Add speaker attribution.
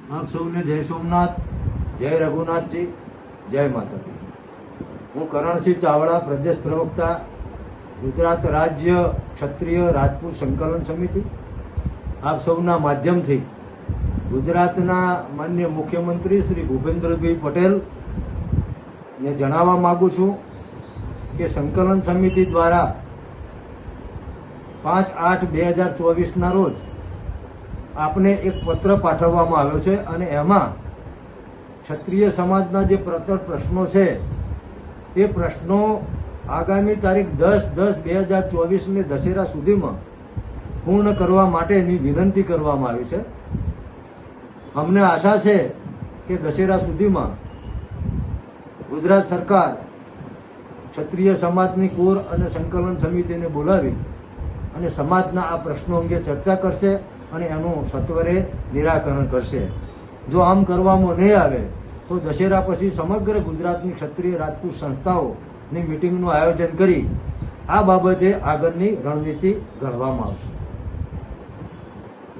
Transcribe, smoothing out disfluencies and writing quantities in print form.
Speaker 1: આપ સૌને જય સોમનાથ, જય રઘુનાથજી, જય માતાજી। હું કરણસિંહ ચાવડા, પ્રદેશ પ્રવક્તા, ગુજરાત રાજ્ય ક્ષત્રિય રાજપૂત સંકલન સમિતિ। આપ સૌના માધ્યમથી ગુજરાતના માન્ય મુખ્યમંત્રી શ્રી ભૂપેન્દ્રભાઈ પટેલને જણાવવા માગું છું કે સંકલન સમિતિ દ્વારા 5/8/2024ના રોજ આપને એક પત્ર પાઠવવામાં આવ્યો છે અને એમાં ક્ષત્રિય સમાજના જે પ્રશ્નો છે એ પ્રશ્નો આગામી તારીખ 10/10/2024ને દશેરા સુધીમાં પૂર્ણ કરવા માટેની વિનંતી કરવામાં આવી છે। અમને આશા છે કે દશેરા સુધીમાં ગુજરાત સરકાર ક્ષત્રિય સમાજની કોર અને સંકલન સમિતિને બોલાવી અને સમાજના આ પ્રશ્નો અંગે ચર્ચા કરશે અને એનું સત્વરે નિરાકરણ કરશે। જો આમ કરવામાં નહીં આવે તો દશેરા પછી સમગ્ર ગુજરાતની ક્ષત્રિય રાજપૂત સંસ્થાઓની મિટિંગનું આયોજન કરી આ બાબતે આગળની રણનીતિ ઘડવામાં આવશે।